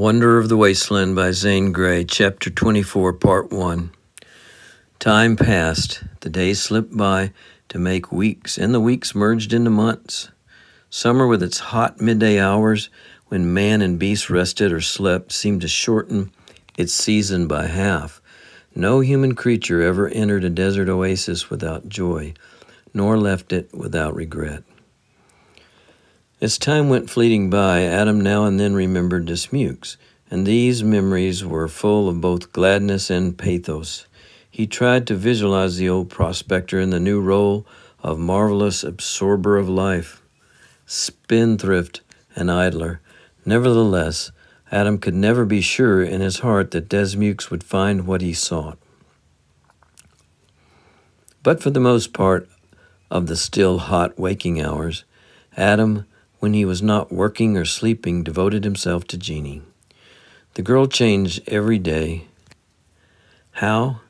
Wonder of the Wasteland by Zane Grey, Chapter 24, Part 1. Time passed. The days slipped by to make weeks, and the weeks merged into months. Summer, with its hot midday hours, when man and beast rested or slept, seemed to shorten its season by half. No human creature ever entered a desert oasis without joy, nor left it without regret. As time went fleeting by, Adam now and then remembered Dismukes, and these memories were full of both gladness and pathos. He tried to visualize the old prospector in the new role of marvelous absorber of life, spendthrift and idler. Nevertheless, Adam could never be sure in his heart that Dismukes would find what he sought. But for the most part of the still hot waking hours, Adam, when he was not working or sleeping, devoted himself to Jeannie. The girl changed every day. How?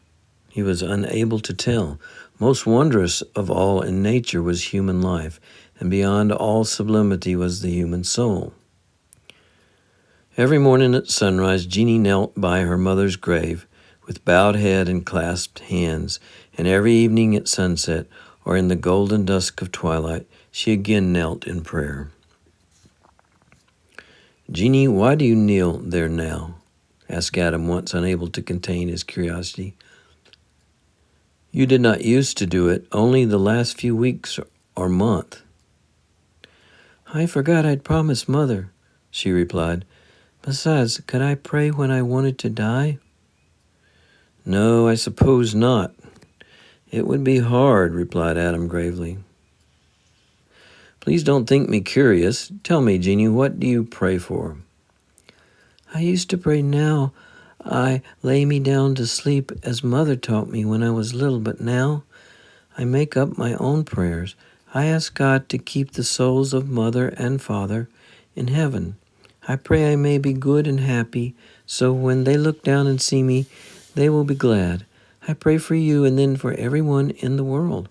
He was unable to tell. Most wondrous of all in nature was human life, and beyond all sublimity was the human soul. Every morning at sunrise, Jeannie knelt by her mother's grave with bowed head and clasped hands, and every evening at sunset, or in the golden dusk of twilight, she again knelt in prayer. "Jeannie, why do you kneel there now?" asked Adam once, unable to contain his curiosity. "You did not used to do it, only the last few weeks or month." "I forgot I'd promised Mother," she replied. "Besides, could I pray when I wanted to die?" "No, I suppose not. It would be hard," replied Adam gravely. "Please don't think me curious. Tell me, Jeannie, what do you pray for?" "I used to pray now I lay me down to sleep as Mother taught me when I was little, but now I make up my own prayers. I ask God to keep the souls of Mother and Father in heaven. I pray I may be good and happy, so when they look down and see me, they will be glad. I pray for you and then for everyone in the world."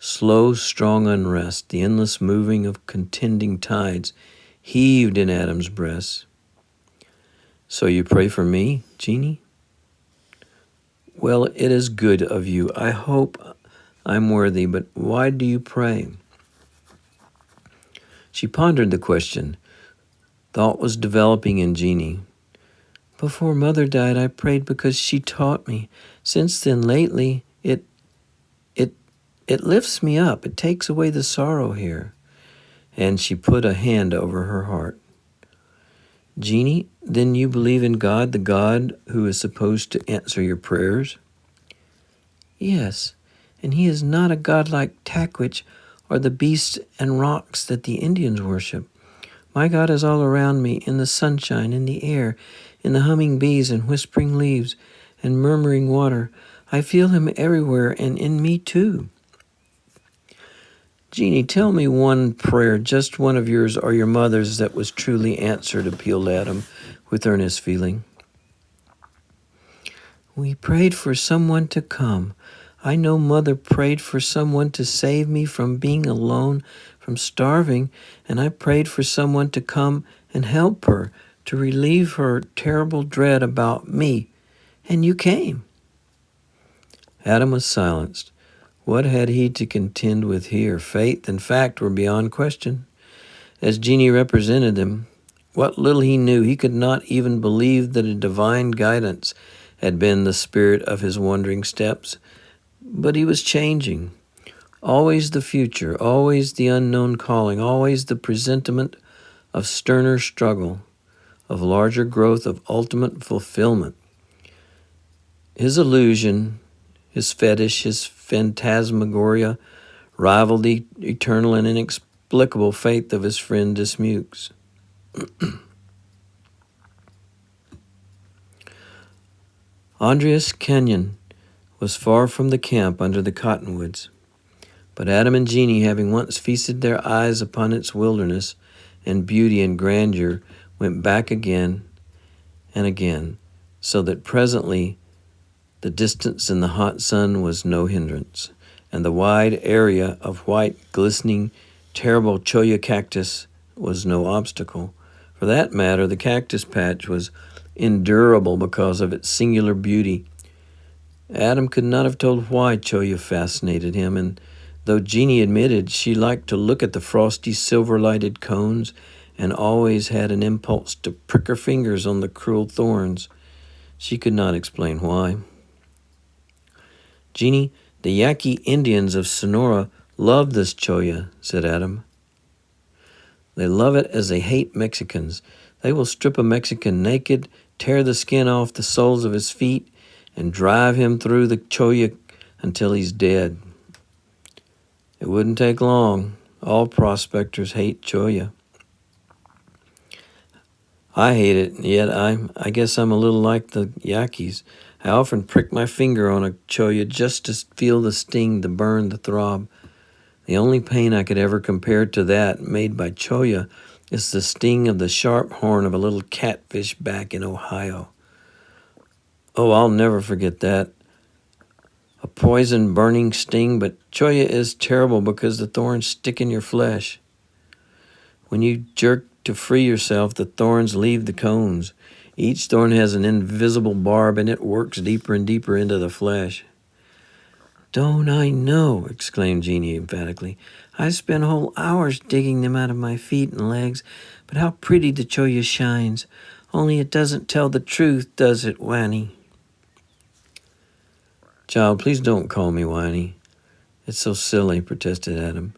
Slow, strong unrest, the endless moving of contending tides, heaved in Adam's breast. "So you pray for me, Jeannie?" "Well, it is good of you. I hope I'm worthy, but why do you pray?" She pondered the question. Thought was developing in Jeannie. "Before Mother died, I prayed because she taught me. Since then, lately, it lifts me up. It takes away the sorrow here." And she put a hand over her heart. "Jeannie, then you believe in God, the God who is supposed to answer your prayers?" "Yes, and he is not a God like Takwich or the beasts and rocks that the Indians worship. My God is all around me, in the sunshine, in the air, in the humming bees and whispering leaves and murmuring water. I feel him everywhere and in me too." "Jeannie, tell me one prayer, just one of yours or your mother's, that was truly answered," appealed Adam with earnest feeling. "We prayed for someone to come. I know Mother prayed for someone to save me from being alone, from starving, and I prayed for someone to come and help her, to relieve her terrible dread about me. And you came." Adam was silenced. What had he to contend with here? Faith and fact were beyond question, as Jeannie represented them. What little he knew, he could not even believe that a divine guidance had been the spirit of his wandering steps. But he was changing. Always the future, always the unknown calling, always the presentiment of sterner struggle, of larger growth, of ultimate fulfillment. His illusion, his fetish, his phantasmagoria rivaled the eternal and inexplicable faith of his friend Dismukes. Andreas Canyon was far from the camp under the cottonwoods, but Adam and Jeannie, having once feasted their eyes upon its wilderness and beauty and grandeur, went back again and again, so that presently the distance and the hot sun was no hindrance, and the wide area of white, glistening, terrible cholla cactus was no obstacle. For that matter, the cactus patch was endurable because of its singular beauty. Adam could not have told why Cholla fascinated him, and though Jeanie admitted she liked to look at the frosty silver-lighted cones and always had an impulse to prick her fingers on the cruel thorns, she could not explain why. Jeanie, the Yaqui Indians of Sonora love this Cholla, said Adam. They love it as they hate Mexicans. They will strip a Mexican naked, tear the skin off the soles of his feet, and drive him through the Cholla until he's dead. It wouldn't take long. All prospectors hate Cholla. I hate it, yet I guess I'm a little like the Yaquis. I often prick my finger on a Cholla just to feel the sting, the burn, the throb. The only pain I could ever compare to that made by Cholla is the sting of the sharp horn of a little catfish back in Ohio. Oh, I'll never forget that. A poison burning sting, but Cholla is terrible because the thorns stick in your flesh. When you jerk to free yourself, the thorns leave the cones. Each thorn has an invisible barb, and it works deeper and deeper into the flesh. Don't I know, exclaimed Jeanie emphatically. I spent whole hours digging them out of my feet and legs, but how pretty the Cholla shines. Only it doesn't tell the truth, does it, Wanny? Child, please don't call me Wanny. It's so silly, protested Adam.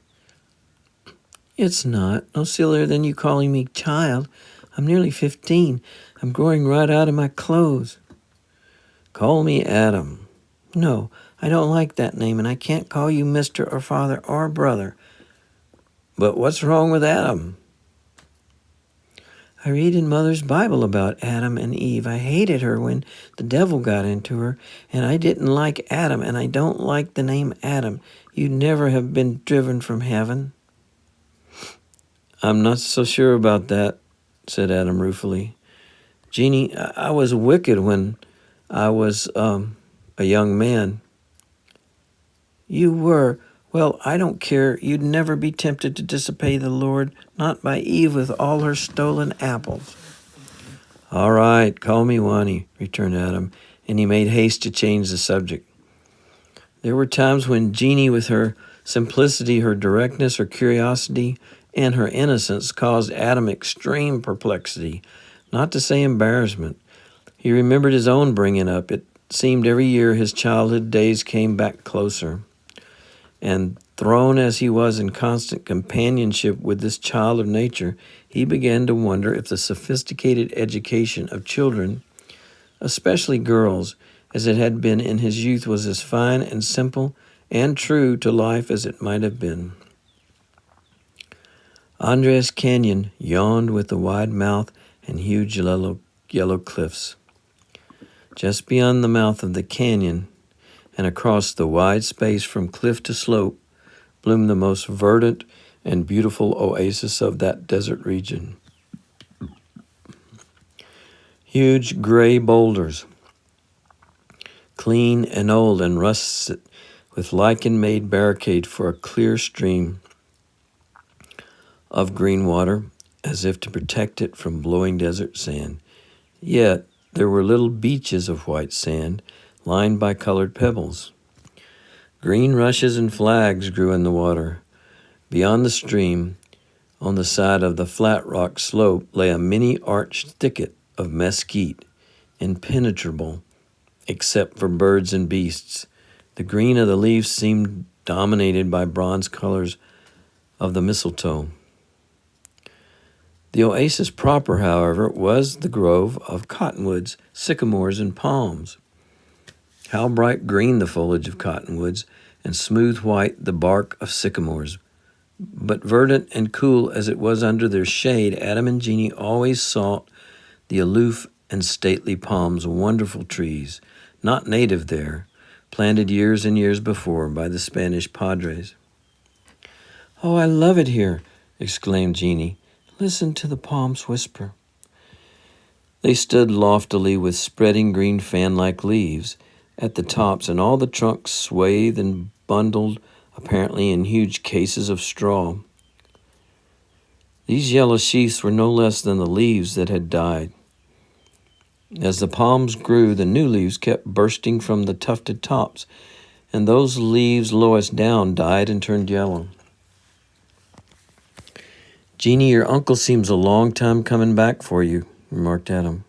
It's not. No sillier than you calling me child. I'm nearly 15. I'm growing right out of my clothes. Call me Adam. No, I don't like that name, and I can't call you Mr. or Father or Brother. But what's wrong with Adam? I read in Mother's Bible about Adam and Eve. I hated her when the devil got into her, and I didn't like Adam, and I don't like the name Adam. You'd never have been driven from heaven. I'm not so sure about that, said Adam ruefully. Jeanie, I was wicked when I was a young man. You were. Well, I don't care. You'd never be tempted to disobey the Lord, not by Eve with all her stolen apples. All right, call me Wani, returned Adam, and he made haste to change the subject. There were times when Jeanie, with her simplicity, her directness, her curiosity, and her innocence, caused Adam extreme perplexity, not to say embarrassment. He remembered his own bringing up. It seemed every year his childhood days came back closer. And thrown as he was in constant companionship with this child of nature, he began to wonder if the sophisticated education of children, especially girls, as it had been in his youth, was as fine and simple and true to life as it might have been. Andres Canyon yawned with a wide mouth and huge yellow cliffs. Just beyond the mouth of the canyon, and across the wide space from cliff to slope, bloomed the most verdant and beautiful oasis of that desert region. Huge gray boulders, clean and old and rusted, with lichen-made barricade for a clear stream of green water, as if to protect it from blowing desert sand. Yet there were little beaches of white sand, lined by colored pebbles. Green rushes and flags grew in the water. Beyond the stream, on the side of the flat rock slope, lay a many-arched thicket of mesquite, impenetrable except for birds and beasts. The green of the leaves seemed dominated by bronze colors of the mistletoe. The oasis proper, however, was the grove of cottonwoods, sycamores, and palms. How bright green the foliage of cottonwoods, and smooth white the bark of sycamores. But verdant and cool as it was under their shade, Adam and Jeanie always sought the aloof and stately palms, wonderful trees, not native there, planted years and years before by the Spanish padres. "Oh, I love it here," exclaimed Jeanie. "Listen to the palms whisper." They stood loftily with spreading green fan-like leaves at the tops, and all the trunks swathed and bundled, apparently in huge cases of straw. These yellow sheaths were no less than the leaves that had died. As the palms grew, the new leaves kept bursting from the tufted tops, and those leaves lowest down died and turned yellow. "Jeannie, your uncle seems a long time coming back for you," remarked Adam.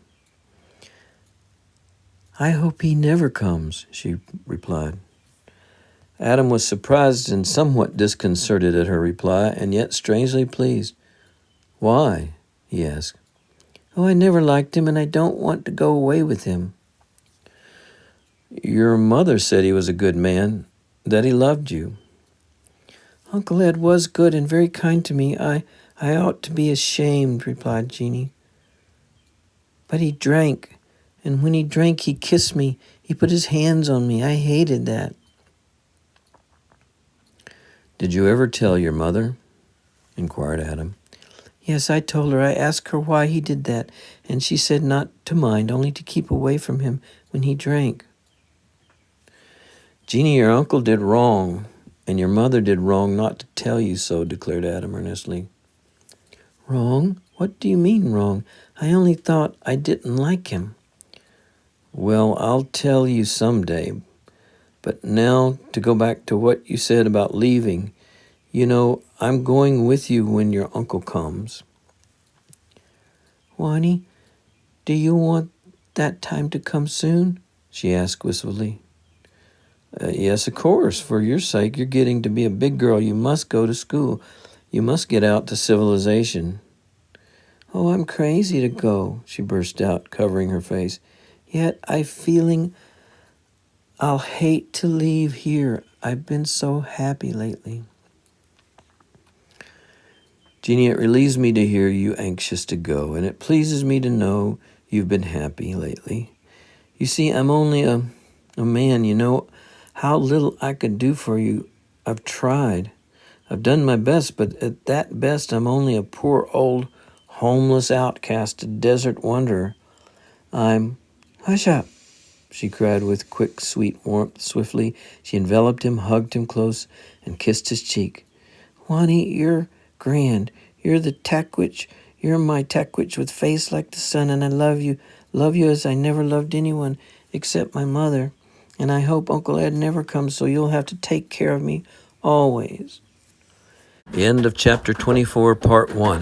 "I hope he never comes," she replied. Adam was surprised and somewhat disconcerted at her reply, and yet strangely pleased. "Why?" he asked. "Oh, I never liked him, and I don't want to go away with him." "Your mother said he was a good man, that he loved you." "Uncle Ed was good and very kind to me. I ought to be ashamed," replied Jeannie. "But he drank, and when he drank, he kissed me. He put his hands on me. I hated that." "Did you ever tell your mother?" inquired Adam. "Yes, I told her. I asked her why he did that, and she said not to mind, only to keep away from him when he drank." "Jeannie, your uncle did wrong, and your mother did wrong not to tell you so," declared Adam earnestly. "Wrong? What do you mean wrong? I only thought I didn't like him." "Well, I'll tell you someday. But now to go back to what you said about leaving. You know, I'm going with you when your uncle comes." "Wani, do you want that time to come soon?" she asked wistfully. Yes, of course. For your sake, you're getting to be a big girl. You must go to school. You must get out to civilization." "Oh, I'm crazy to go," she burst out, covering her face. "Yet I'm feeling I'll hate to leave here. I've been so happy lately." "Jeannie, it relieves me to hear you anxious to go, and it pleases me to know you've been happy lately. You see, I'm only a man. You know how little I could do for you. I've tried. I've done my best, but at that best I'm only a poor old homeless outcast, a desert wanderer. Hush up," she cried with quick, sweet warmth. Swiftly she enveloped him, hugged him close, and kissed his cheek. "Wani, you're grand. You're my Takwich with face like the sun, and I love you as I never loved anyone except my mother. And I hope Uncle Ed never comes, so you'll have to take care of me always." End of chapter 24, part 1.